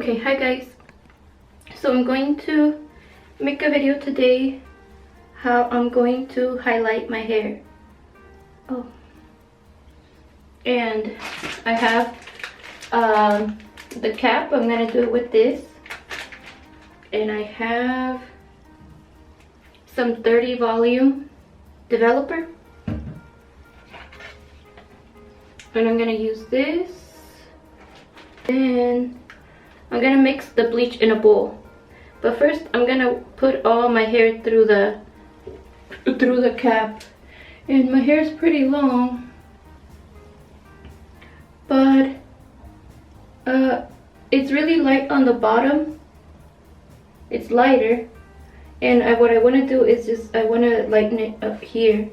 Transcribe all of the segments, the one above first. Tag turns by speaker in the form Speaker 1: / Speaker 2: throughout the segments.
Speaker 1: Okay, hi guys. So I'm going to make a video today how I'm going to highlight my hair. Oh, and I have the cap. I'm gonna do it with this, and I have some 30 volume developer, and I'm gonna use this. Then I'm gonna mix the bleach in a bowl, but first I'm gonna put all my hair through the cap. And my hair is pretty long, but it's really light on the bottom. It's lighter, and what I want to do is I want to lighten it up here,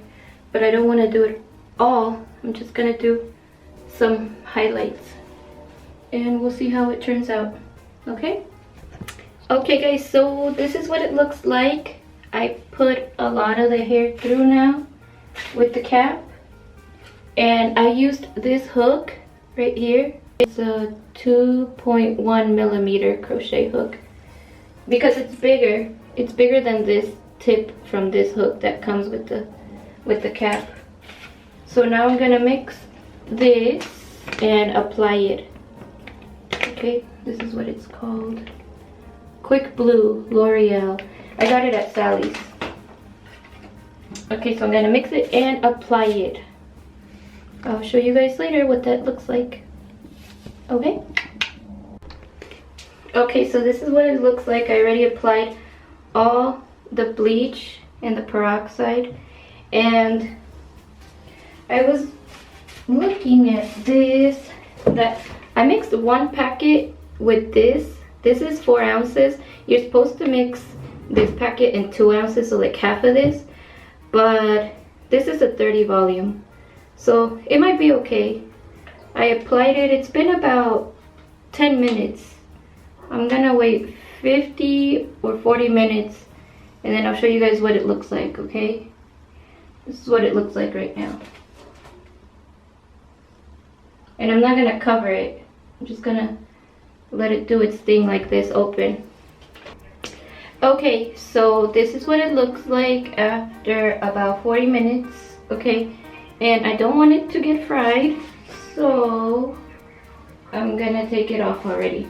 Speaker 1: but I don't want to do it all. I'm just gonna do some highlights, and we'll see how it turns out. Okay guys, so this is what it looks like. I put a lot of the hair through now with the cap, and I used this hook right here. It's a 2.1 millimeter crochet hook because it's bigger than this tip from this hook that comes with the cap. So now I'm gonna mix this and apply it. Okay, this is what it's called. Quick Blue L'Oreal. I got it at Sally's. Okay, so I'm gonna mix it and apply it. I'll show you guys later what that looks like. Okay? Okay, so this is what it looks like. I already applied all the bleach and the peroxide, and I was looking at this, that I mixed one packet with this. This is 4 ounces. You're supposed to mix this packet in 2 ounces, so like half of this, but this is a 30 volume, so it might be okay. I applied it. It's been about 10 minutes. I'm gonna wait 50 or 40 minutes, and then I'll show you guys what it looks like. Okay, this is what it looks like right now, and I'm not gonna cover it. I'm just gonna let it do its thing like this, open. Okay, so this is what it looks like after about 40 minutes. Okay, and I don't want it to get fried, so I'm gonna take it off already.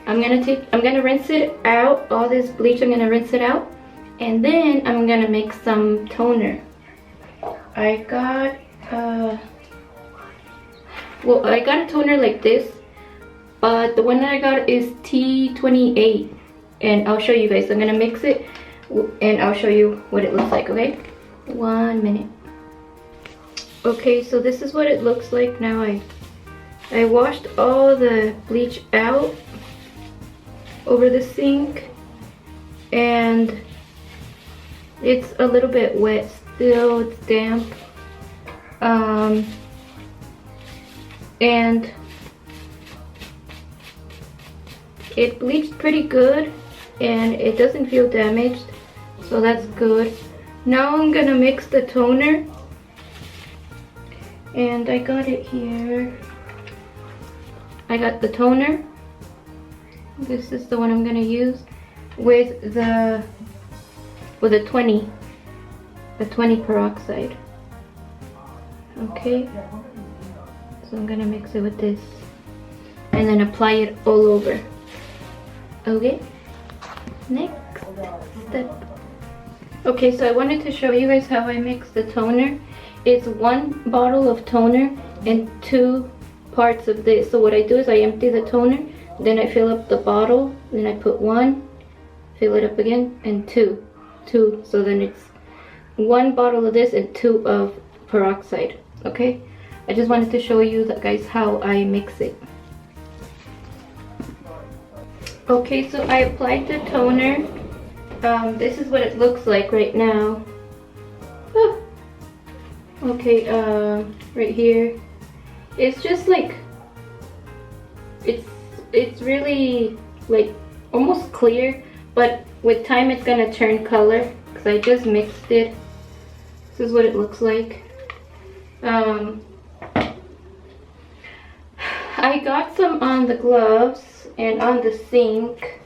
Speaker 1: I'm gonna rinse it out. All this bleach, I'm gonna rinse it out, and then I'm gonna make some toner. I got a toner like this, but the one that I got is T-28, and I'll show you guys. I'm gonna mix it and I'll show you what it looks like. Okay, 1 minute. Okay, so this is what it looks like now. I washed all the bleach out over the sink, and it's a little bit wet still. It's damp, and it bleached pretty good, and it doesn't feel damaged, so that's good. Now I'm gonna mix the toner, and I got it here. I got the toner. This is the one I'm gonna use with the 20 peroxide. Okay, so I'm gonna mix it with this and then apply it all over. Okay, next step. Okay, so I wanted to show you guys how I mix the toner. It's 1 bottle of toner and 2 parts of this. So what I do is I empty the toner, then I fill up the bottle, then I put 1, fill it up again, and 2. So then it's 1 bottle of this and 2 of peroxide. Okay, I just wanted to show you guys how I mix it. Okay, so I applied the toner. This is what it looks like right now. Oh. Okay, right here, it's just like, it's really like almost clear, but with time it's gonna turn color because I just mixed it. This is what it looks like. I got some on the gloves. And on the sink,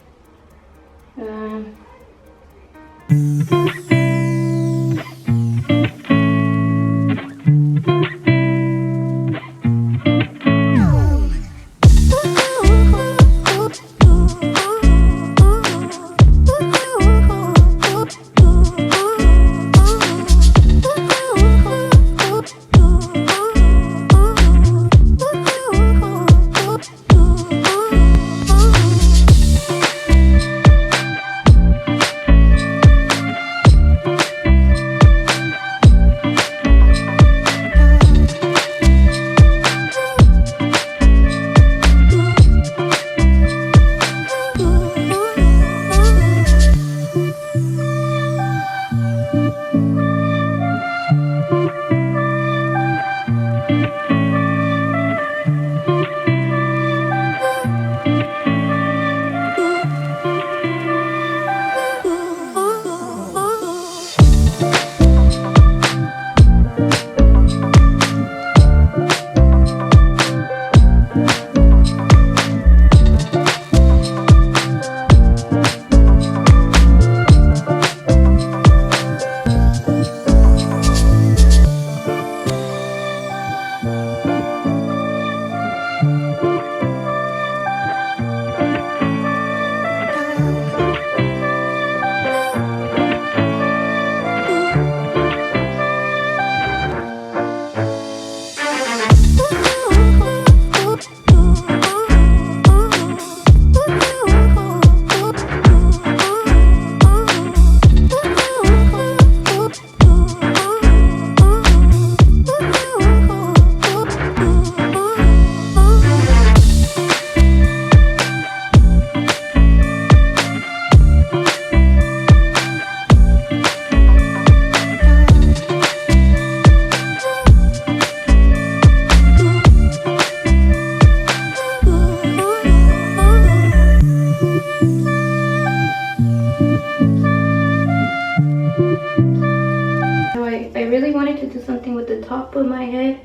Speaker 1: I really wanted to do something with the top of my head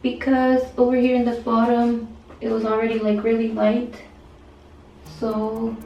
Speaker 1: because over here in the bottom it was already like really light, so